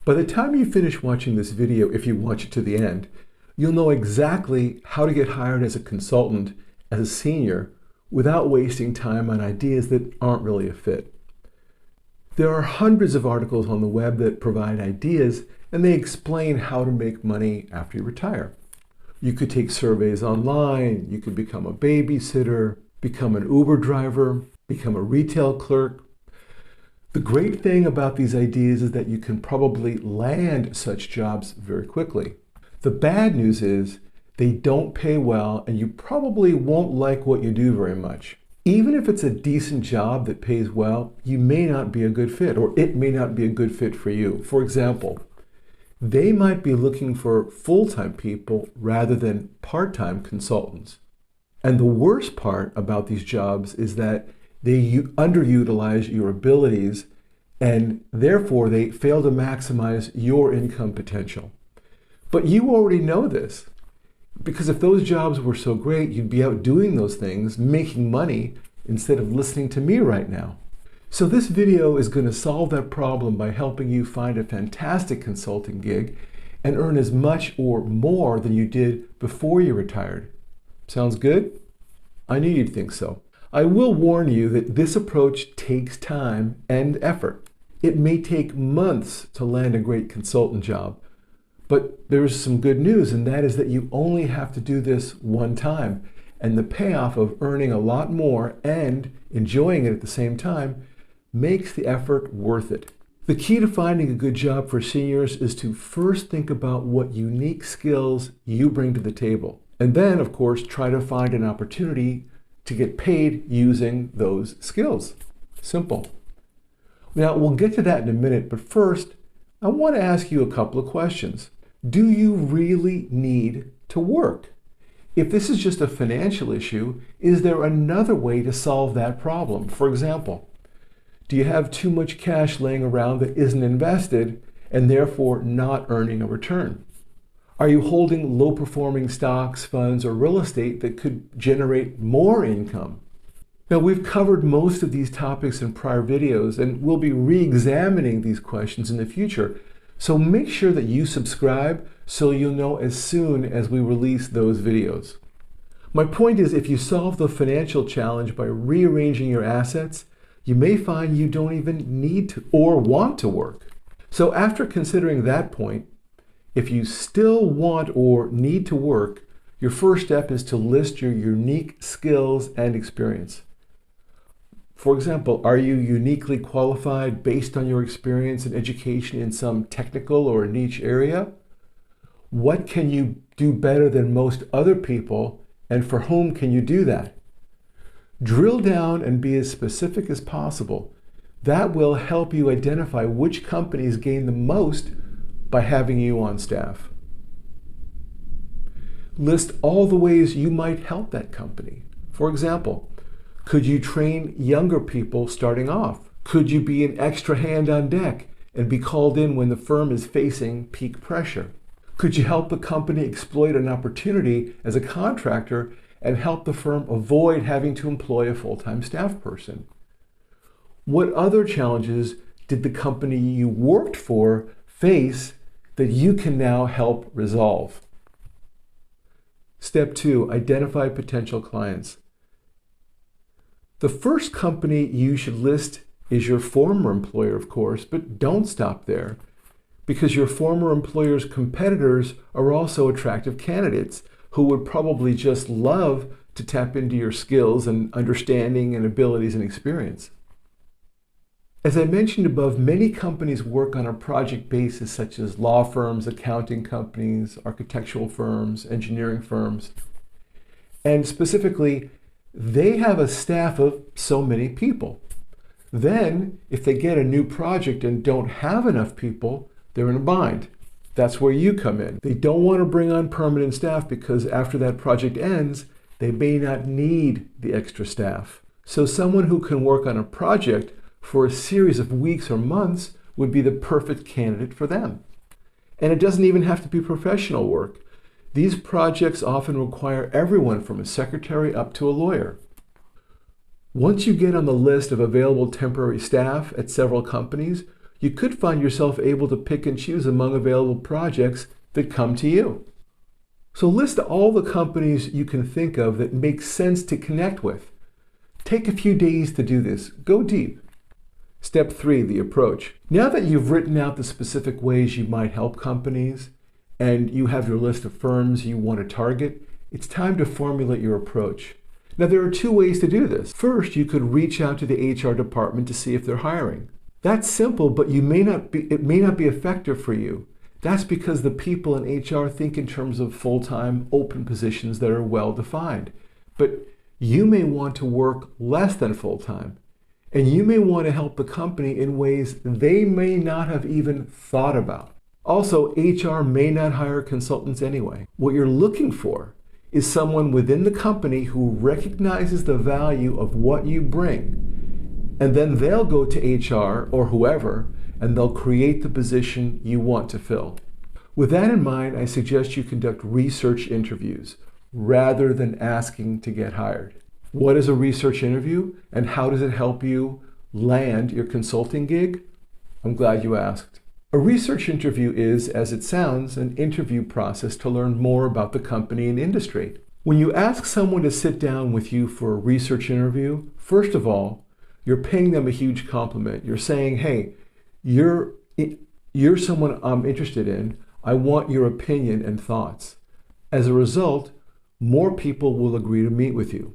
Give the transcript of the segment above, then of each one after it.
By the time you finish watching this video, if you watch it to the end, you'll know exactly how to get hired as a consultant, as a senior, without wasting time on ideas that aren't really a fit. There are hundreds of articles on the web that provide ideas, and they explain how to make money after you retire. You could take surveys online, you could become a babysitter, become an Uber driver, become a retail clerk. The great thing about these ideas is that you can probably land such jobs very quickly. The bad news is they don't pay well, and you probably won't like what you do very much. Even if it's a decent job that pays well, you may not be a good fit, or it may not be a good fit for you. For example, they might be looking for full-time people rather than part-time consultants. And the worst part about these jobs is that they underutilize your abilities, and therefore they fail to maximize your income potential. But you already know this, because if those jobs were so great, you'd be out doing those things, making money, instead of listening to me right now. So this video is going to solve that problem by helping you find a fantastic consulting gig and earn as much or more than you did before you retired. Sounds good? I knew you'd think so. I will warn you that this approach takes time and effort. It may take months to land a great consultant job, but there's some good news, and that is that you only have to do this one time, and the payoff of earning a lot more and enjoying it at the same time makes the effort worth it. The key to finding a good job for seniors is to first think about what unique skills you bring to the table, and then, of course, try to find an opportunity to get paid using those skills. Simple. Now, we'll get to that in a minute, but first, I want to ask you a couple of questions. Do you really need to work? If this is just a financial issue, is there another way to solve that problem? For example, do you have too much cash laying around that isn't invested and therefore not earning a return? Are you holding low-performing stocks, funds, or real estate that could generate more income? Now, we've covered most of these topics in prior videos, and we'll be re-examining these questions in the future. So make sure that you subscribe so you'll know as soon as we release those videos. My point is, if you solve the financial challenge by rearranging your assets, you may find you don't even need to or want to work. So after considering that point, if you still want or need to work, your first step is to list your unique skills and experience. For example, are you uniquely qualified based on your experience and education in some technical or niche area? What can you do better than most other people, and for whom can you do that? Drill down and be as specific as possible. That will help you identify which companies gain the most by having you on staff. List all the ways you might help that company. For example, could you train younger people starting off? Could you be an extra hand on deck and be called in when the firm is facing peak pressure? Could you help the company exploit an opportunity as a contractor and help the firm avoid having to employ a full-time staff person? What other challenges did the company you worked for face that you can now help resolve? Step 2, identify potential clients. The first company you should list is your former employer, of course, but don't stop there, because your former employer's competitors are also attractive candidates who would probably just love to tap into your skills and understanding and abilities and experience. As I mentioned above, many companies work on a project basis, such as law firms, accounting companies, architectural firms, engineering firms. And specifically, they have a staff of so many people. Then, if they get a new project and don't have enough people, they're in a bind. That's where you come in. They don't want to bring on permanent staff because after that project ends, they may not need the extra staff. So someone who can work on a project for a series of weeks or months would be the perfect candidate for them. And it doesn't even have to be professional work. These projects often require everyone from a secretary up to a lawyer. Once you get on the list of available temporary staff at several companies, you could find yourself able to pick and choose among available projects that come to you. So list all the companies you can think of that make sense to connect with. Take a few days to do this. Go deep. Step 3, the approach. Now that you've written out the specific ways you might help companies and you have your list of firms you want to target, it's time to formulate your approach. Now there are 2 ways to do this. First, you could reach out to the HR department to see if they're hiring. That's simple, but it may not be effective for you. That's because the people in HR think in terms of full-time open positions that are well-defined. But you may want to work less than full-time, and you may want to help the company in ways they may not have even thought about. Also, HR may not hire consultants anyway. What you're looking for is someone within the company who recognizes the value of what you bring, and then they'll go to HR or whoever, and they'll create the position you want to fill. With that in mind, I suggest you conduct research interviews rather than asking to get hired. What is a research interview, and how does it help you land your consulting gig? I'm glad you asked. A research interview is, as it sounds, an interview process to learn more about the company and industry. When you ask someone to sit down with you for a research interview, first of all, you're paying them a huge compliment. You're saying, hey, you're someone I'm interested in. I want your opinion and thoughts. As a result, more people will agree to meet with you.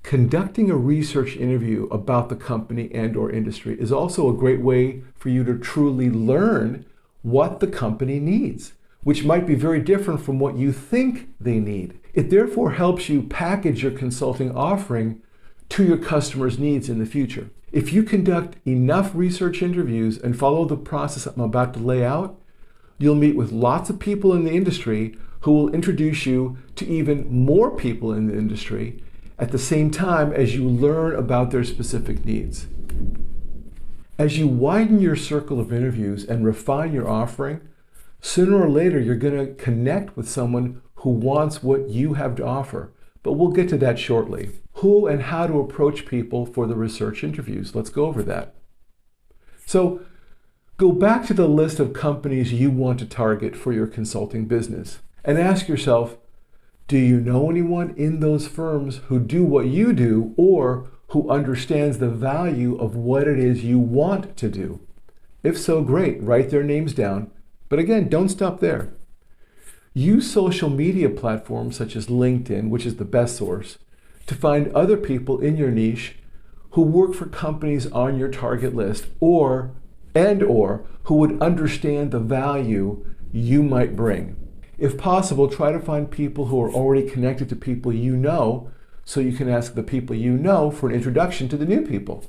Conducting a research interview about the company and/or industry is also a great way for you to truly learn what the company needs, which might be very different from what you think they need. It therefore helps you package your consulting offering to your customers' needs in the future. If you conduct enough research interviews and follow the process I'm about to lay out, you'll meet with lots of people in the industry who will introduce you to even more people in the industry at the same time as you learn about their specific needs. As you widen your circle of interviews and refine your offering, sooner or later you're going to connect with someone who wants what you have to offer. But we'll get to that shortly. Who and how to approach people for the research interviews. Let's go over that. So go back to the list of companies you want to target for your consulting business and ask yourself, do you know anyone in those firms who do what you do or who understands the value of what it is you want to do? If so, great, write their names down. But again, don't stop there. Use social media platforms such as LinkedIn, which is the best source, to find other people in your niche who work for companies on your target list or who would understand the value you might bring. If possible, try to find people who are already connected to people you know, so you can ask the people you know for an introduction to the new people.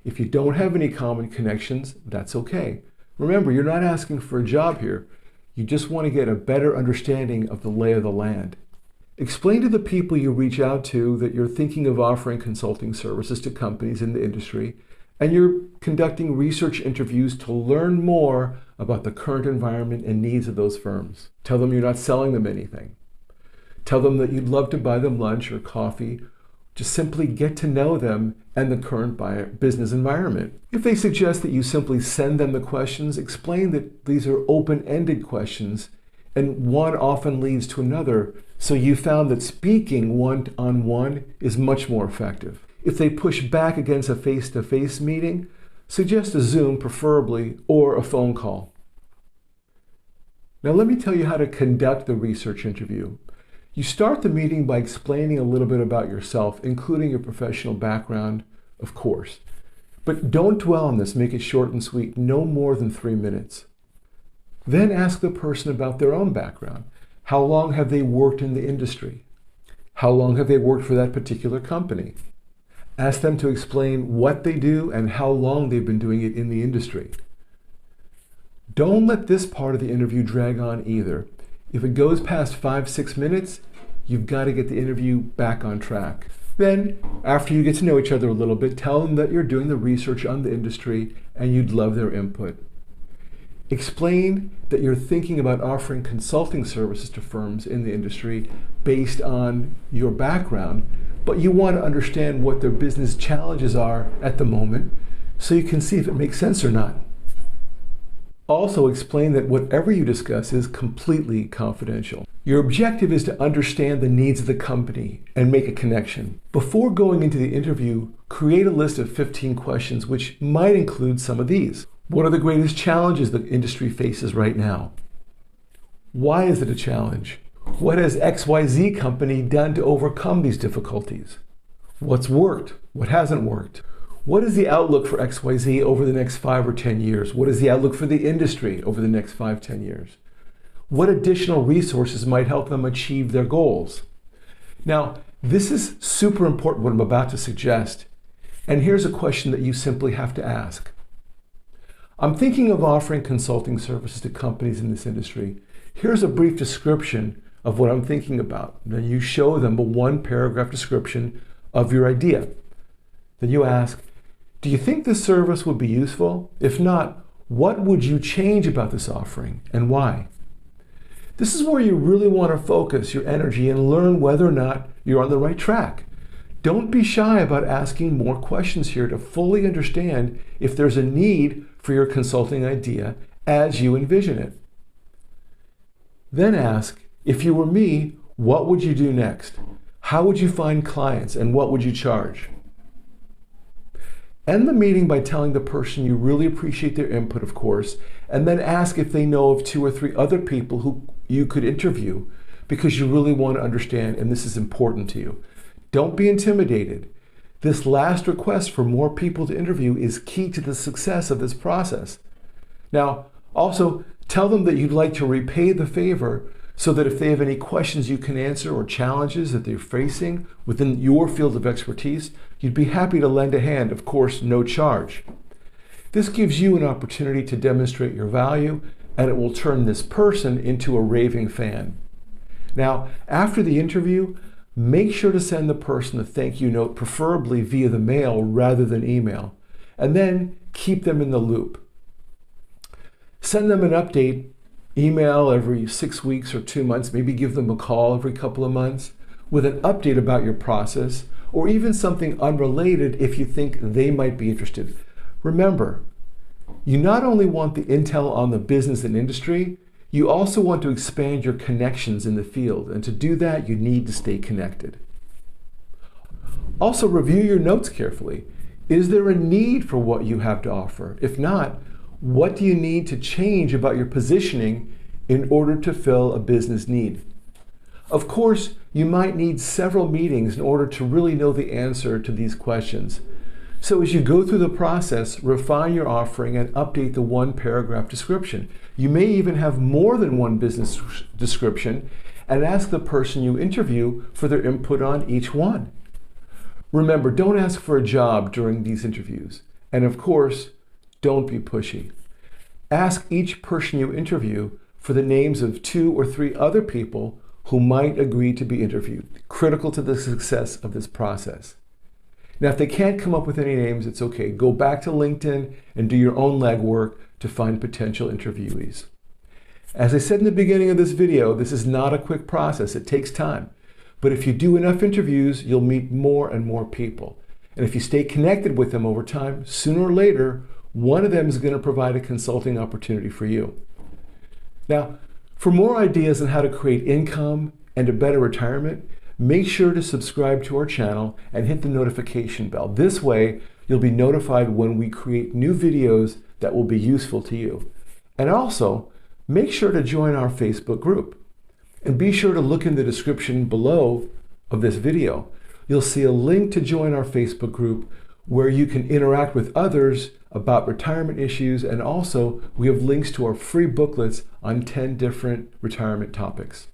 If you don't have any common connections, that's okay. Remember, you're not asking for a job here. You just want to get a better understanding of the lay of the land. Explain to the people you reach out to that you're thinking of offering consulting services to companies in the industry, and you're conducting research interviews to learn more about the current environment and needs of those firms. Tell them you're not selling them anything. Tell them that you'd love to buy them lunch or coffee. Just simply get to know them and the current business environment. If they suggest that you simply send them the questions, explain that these are open-ended questions and one often leads to another, so you found that speaking one-on-one is much more effective. If they push back against a face-to-face meeting, suggest a Zoom preferably or a phone call. Now let me tell you how to conduct the research interview. You start the meeting by explaining a little bit about yourself, including your professional background, of course. But don't dwell on this, make it short and sweet, no more than 3 minutes. Then ask the person about their own background. How long have they worked in the industry? How long have they worked for that particular company? Ask them to explain what they do and how long they've been doing it in the industry. Don't let this part of the interview drag on either. If it goes past 5-6 minutes, you've got to get the interview back on track. Then, after you get to know each other a little bit, tell them that you're doing the research on the industry and you'd love their input. Explain that you're thinking about offering consulting services to firms in the industry based on your background, but you want to understand what their business challenges are at the moment so you can see if it makes sense or not. Also explain that whatever you discuss is completely confidential. Your objective is to understand the needs of the company and make a connection. Before going into the interview, create a list of 15 questions which might include some of these. What are the greatest challenges the industry faces right now? Why is it a challenge? What has XYZ company done to overcome these difficulties? What's worked? What hasn't worked? What is the outlook for XYZ over the next 5 or 10 years? What is the outlook for the industry over the next 5, 10 years? What additional resources might help them achieve their goals? Now, this is super important what I'm about to suggest. And here's a question that you simply have to ask. I'm thinking of offering consulting services to companies in this industry. Here's a brief description of what I'm thinking about. Then you show them a 1-paragraph description of your idea. Then you ask, do you think this service would be useful? If not, what would you change about this offering and why? This is where you really want to focus your energy and learn whether or not you're on the right track. Don't be shy about asking more questions here to fully understand if there's a need for your consulting idea as you envision it. Then ask, if you were me, what would you do next? How would you find clients and what would you charge? End the meeting by telling the person you really appreciate their input, of course, and then ask if they know of 2 or 3 other people who you could interview because you really want to understand and this is important to you. Don't be intimidated. This last request for more people to interview is key to the success of this process. Now, also tell them that you'd like to repay the favor so that if they have any questions you can answer or challenges that they're facing within your field of expertise, you'd be happy to lend a hand, of course, no charge. This gives you an opportunity to demonstrate your value, and it will turn this person into a raving fan. Now, after the interview, make sure to send the person a thank you note, preferably via the mail rather than email, and then keep them in the loop. Send them an update email every 6 weeks or 2 months, maybe give them a call every couple of months with an update about your process, or even something unrelated if you think they might be interested. Remember, you not only want the intel on the business and industry, you also want to expand your connections in the field, and to do that, you need to stay connected. Also, review your notes carefully. Is there a need for what you have to offer? If not, what do you need to change about your positioning in order to fill a business need? Of course, you might need several meetings in order to really know the answer to these questions. So as you go through the process, refine your offering and update the 1-paragraph description. You may even have more than one business description and ask the person you interview for their input on each one. Remember, don't ask for a job during these interviews. And of course, don't be pushy. Ask each person you interview for the names of 2 or 3 other people who might agree to be interviewed, critical to the success of this process. Now, if they can't come up with any names, it's okay. Go back to LinkedIn and do your own legwork to find potential interviewees. As I said in the beginning of this video, this is not a quick process. It takes time. But if you do enough interviews, you'll meet more and more people. And if you stay connected with them over time, sooner or later, one of them is going to provide a consulting opportunity for you. Now, for more ideas on how to create income and a better retirement, make sure to subscribe to our channel and hit the notification bell. This way, you'll be notified when we create new videos that will be useful to you. And also, make sure to join our Facebook group. And be sure to look in the description below of this video. You'll see a link to join our Facebook group where you can interact with others about retirement issues, and also we have links to our free booklets on 10 different retirement topics.